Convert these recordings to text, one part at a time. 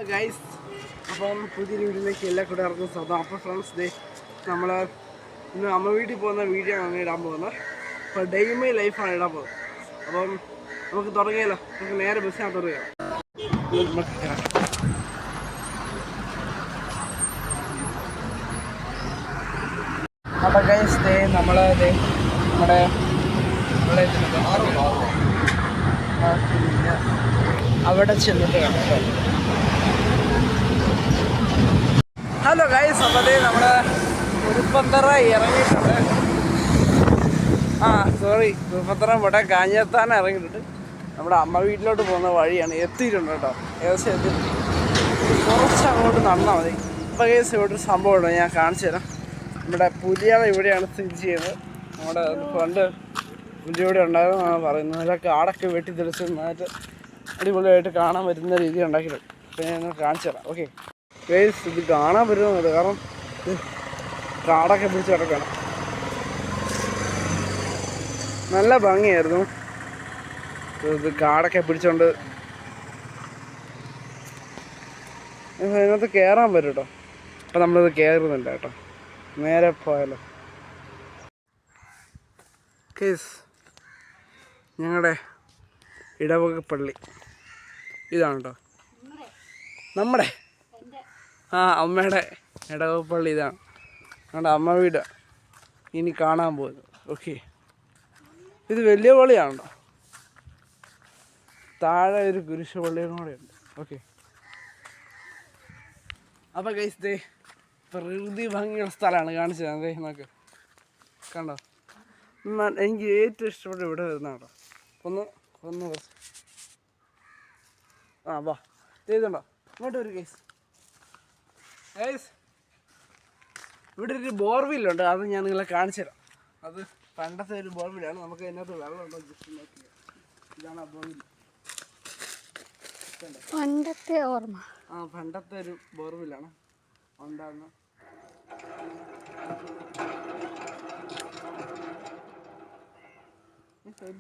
Guys, അപ്പം പുതിയ വീട്ടിലേക്ക് എല്ലാ കൂട്ടുകാർക്കും സ്വാഗതം. അപ്പോൾ ഫ്രണ്ട്സ്, നമ്മൾ ഇന്ന് അമ്മ വീട്ടിൽ പോകുന്ന വീഡിയോ ആണ് ഇടാൻ പോകുന്നത്. അപ്പോൾ ഡേ മൈ ലൈഫാണ് ഇടാൻ പോകുന്നത്. അപ്പം നമുക്ക് തുടങ്ങിയല്ലോ. നമുക്ക് നേരെ ബസ്സിനകത്ത് തുടങ്ങാം. അപ്പോൾ ഗൈസ്, നമ്മുടെ അവിടെ ചെന്നിട്ട് കാണാം. ഹലോ ഗൈസ്, അപ്പോൾ നമ്മൾ ഉരുപ്പന്തറ ഇറങ്ങിയിട്ടുണ്ട്. ഉരുപ്പന്തറ ഇവിടെ കാഞ്ഞത്താൻ ഇറങ്ങിയിട്ടുണ്ട്. നമ്മുടെ അമ്മ വീട്ടിലോട്ട് പോകുന്ന വഴിയാണ്. എത്തിയിട്ടുണ്ട് കേട്ടോ, ഏകദേശം കുറച്ച് അങ്ങോട്ട് നടന്നാൽ മതി. ഇപ്പോൾ ഗൈസ്, ഇവിടെ ഒരു സംഭവമുണ്ട്, ഞാൻ കാണിച്ചു തരാം. നമ്മുടെ പുലിയാള ഇവിടെയാണ് സ്ഥിതി ചെയ്യുന്നത്. നമ്മുടെ പണ്ട് പുലി ഇവിടെ ഉണ്ടായിരുന്നാണ് പറയുന്നത്. നല്ല കാടൊക്കെ വെട്ടി തെളിച്ച് നന്നായിട്ട് അടിപൊളിയായിട്ട് കാണാൻ പറ്റുന്ന രീതി ഉണ്ടാക്കിയിട്ടുണ്ട്. അപ്പോൾ ഞാൻ കാണിച്ചു തരാം. ഓക്കെ ഗൈസ്, ഇത് കാണാൻ പറ്റുന്നുണ്ട്, കാരണം ഇത് കാടൊക്കെ പിടിച്ച് കിടക്കണം. നല്ല ഭംഗിയായിരുന്നു. ഇത് കാടൊക്കെ പിടിച്ചോണ്ട് അതിനകത്ത് കയറാൻ പറ്റും കേട്ടോ. അപ്പം നമ്മളിത് കയറുന്നില്ല കേട്ടോ, നേരെ പോയാലോ. കേസ് ഞങ്ങളുടെ ഇടവക പള്ളി ഇതാണ് കേട്ടോ, നമ്മുടെ അമ്മയുടെ ഇടവക പള്ളി ഇതാണ്. നമ്മുടെ അമ്മ വീട് ഇനി കാണാൻ പോകുന്നത്. ഓക്കെ, ഇത് വലിയ പള്ളിയാണ് കേട്ടോ. താഴെ ഒരു കുരിശ് പള്ളിയും കൂടെ ഉണ്ട്. ഓക്കെ, അപ്പോൾ ഗൈസ്, പ്രകൃതി ഭംഗിയുള്ള സ്ഥലമാണ് കാണിച്ചത്. അതെ, നോക്ക്, കണ്ടോ? എനിക്ക് ഏറ്റവും ഇഷ്ടപ്പെട്ട ഇവിടെ വരുന്ന കേട്ടോ. ഒന്ന് വാ, ചെയ്തുണ്ടോ? ഇങ്ങോട്ട് വരും ഗൈസ്. ഇവിടെ ഒരു ബോർവില്ലുണ്ട്, അത് ഞാൻ നിങ്ങളെ കാണിച്ചു തരാം. അത് പണ്ടത്തെ ഒരു ബോർവില്ലാണ്. നമുക്ക് അതിനകത്ത് വെള്ളമുണ്ടോ ജസ്റ്റ് നോക്കി. ഇതാണ് ആ ബോർവിൽ. പണ്ടത്തെ ഓർമ്മ. പണ്ടത്തെ ഒരു ബോർവില്ലാണ് ഉണ്ടാകുന്ന.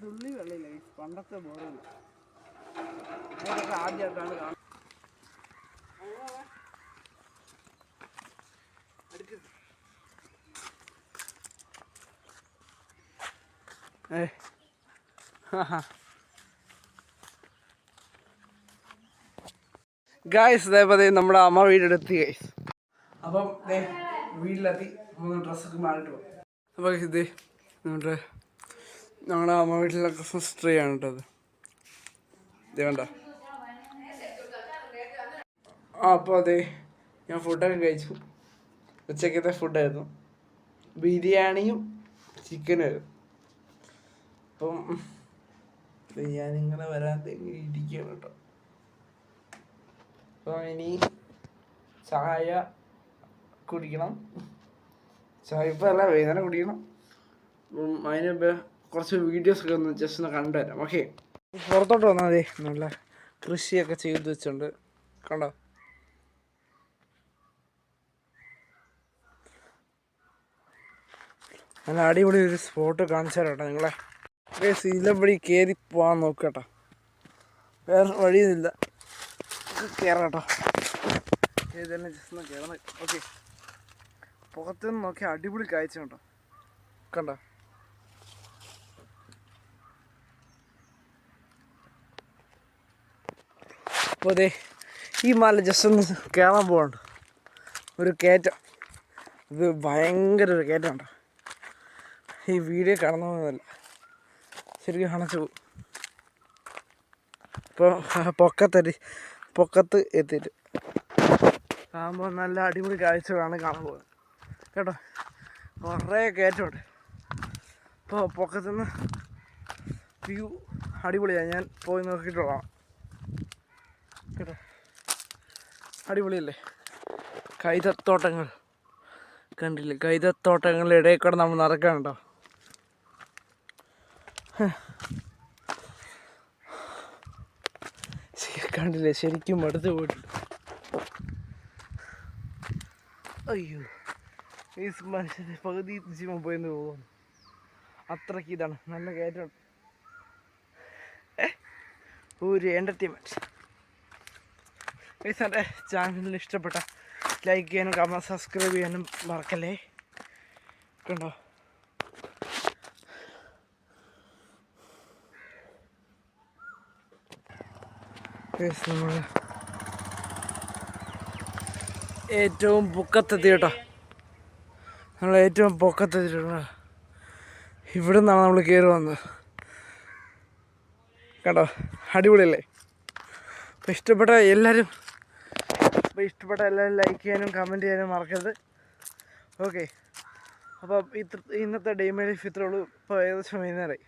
തുള്ളി വെള്ളമില്ല, പണ്ടത്തെ ബോർവില്ല. അതൊക്കെ ആദ്യമായിട്ടാണ് കാണുന്നത്. ഗായ്സ്, അതേപോലെ നമ്മുടെ അമ്മ വീടെടുത്തി ഗൈസ്. അപ്പം വീട്ടിലെത്തി ഡ്രസ്സൊക്കെ മാറിയിട്ട് പോകും. അപ്പോൾ ഇത് ഞങ്ങളുടെ അമ്മ വീട്ടിലെ ക്രിസ്മസ് ട്രീ ആണ് കേട്ടോ. ഇത് വേണ്ട. അപ്പോൾ ഞാൻ ഫുഡൊക്കെ കഴിച്ചു. ഉച്ചക്കത്തെ ഫുഡായിരുന്നു, ബിരിയാണിയും ചിക്കനായിരുന്നു. അപ്പം ഞാനിങ്ങനെ വരാതെ ഇരിക്കുകയാണ് കേട്ടോ. അപ്പം ഇനി ചായ കുടിക്കണം. ചായ ഇപ്പം അല്ല, വൈകുന്നേരം കുടിക്കണം. അതിന് കുറച്ച് വീഡിയോസൊക്കെ ഒന്ന് ജസ്റ്റ് ഒന്ന് കണ്ടുവരാം. ഓക്കെ, പുറത്തോട്ട് വന്നാൽ മതി. നല്ല കൃഷിയൊക്കെ ചെയ്ത് വെച്ചിട്ടുണ്ട്, കണ്ടോ? നല്ല അടിപൊളി ഒരു സ്പോട്ട് കാണിച്ചു തരാം കേട്ടോ നിങ്ങളെ. ഇതിലപ്പടി കയറി പോകാൻ നോക്കട്ടോ, വേറെ വഴിയൊന്നുമില്ല. കയറാം കേട്ടോ, ഇതെല്ലാം ജസ്റ്റ് ഒന്ന് കയറണം. ഓക്കെ, പുറത്തുനിന്ന് നോക്കി അടിപൊളി കാഴ്ച കേട്ടോ, കണ്ടോ? അപ്പോൾ ഈ മല ജസ്റ്റ് ഒന്ന് കയറാൻ പോകണ്ട, ഒരു കയറ്റം. ഇത് ഭയങ്കര ഒരു കയറ്റം കേട്ടോ. ഈ വീഡിയോ കാണുന്നതല്ല, ശരിക്കും കാണിച്ചു പോകും. ഇപ്പോൾ പൊക്കത്ത് എത്തിയിട്ട് കാണുമ്പോൾ നല്ല അടിപൊളി കാഴ്ചകളാണ് കാണാൻ പോകുന്നത് കേട്ടോ. കുറേ കയറ്റമുണ്ട്. ഇപ്പോൾ പൊക്കത്തുനിന്ന് വ്യൂ അടിപൊളിയാണ്. ഞാൻ പോയി നോക്കിയിട്ടുള്ളതാണ് കേട്ടോ. അടിപൊളിയല്ലേ? കൈതത്തോട്ടങ്ങൾ കണ്ടില്ലേ? കൈതത്തോട്ടങ്ങളുടെ ഇടയിൽ കൂടെ നമ്മൾ നടക്കാൻ കേട്ടോ. കണ്ടില്ലേ, ശരിക്കും അടുത്ത് പോയിട്ടുണ്ട്. അയ്യോ, ഈ മനുഷ്യൻ്റെ പകുതി ജീവൻ പോയെന്ന് പോകുന്നു. അത്രയ്ക്ക് ഇതാണ്, നല്ല കയറ്റം. ഒരു എൻ്റർടൈൻമെൻറ്റ്. ഗൈസ് എൻ്റെ ചാനലിൽ ഇഷ്ടപ്പെട്ട ലൈക്ക് ചെയ്യാനും കമൻറ്റ് സബ്സ്ക്രൈബ് ചെയ്യാനും മറക്കല്ലേ. കണ്ടോ ഗൈസ് നമ്മൾ ഏറ്റവും പൊക്കത്തെത്തി കേട്ടോ. നമ്മൾ ഏറ്റവും പൊക്കത്തെത്തിയിട്ടുണ്ട്. ഇവിടെ നിന്നാണ് നമ്മൾ കയറി വന്നത്. കേട്ടോ അടിപൊളിയല്ലേ? അപ്പോൾ ഇഷ്ടപ്പെട്ട എല്ലാവരും ലൈക്ക് ചെയ്യാനും കമൻറ്റ് ചെയ്യാനും മറക്കരുത്. ഓക്കെ, അപ്പോൾ ഇന്നത്തെ ഡേ മൈ ലൈഫ് ഇത്രേ ഉള്ളൂ. ഇപ്പോൾ ഏകദേശം വൈകുന്നേരമായി.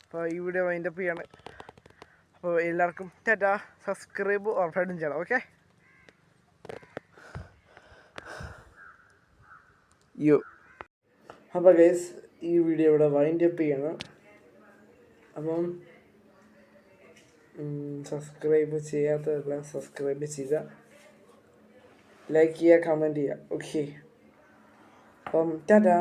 അപ്പോൾ ഈ വീഡിയോ വൈൻഡപ്പ് ചെയ്യാണ്. അപ്പോൾ എല്ലാവർക്കും ടാറ്റാ. സബ്സ്ക്രൈബ് ഉറപ്പായിട്ടും ചെയ്യണം. ഓക്കെ അപ്പോൾ ഗൈസ് ഈ വീഡിയോ ഇവിടെ വൈൻഡപ്പ് ചെയ്യണം. അപ്പം സബ്സ്ക്രൈബ് ചെയ്യാത്തതെല്ലാം സബ്സ്ക്രൈബ് ചെയ്യുക, ലൈക്ക് ചെയ്യുക, കമൻറ്റ് ചെയ്യുക. ഓക്കെ, അപ്പം ടാറ്റാ.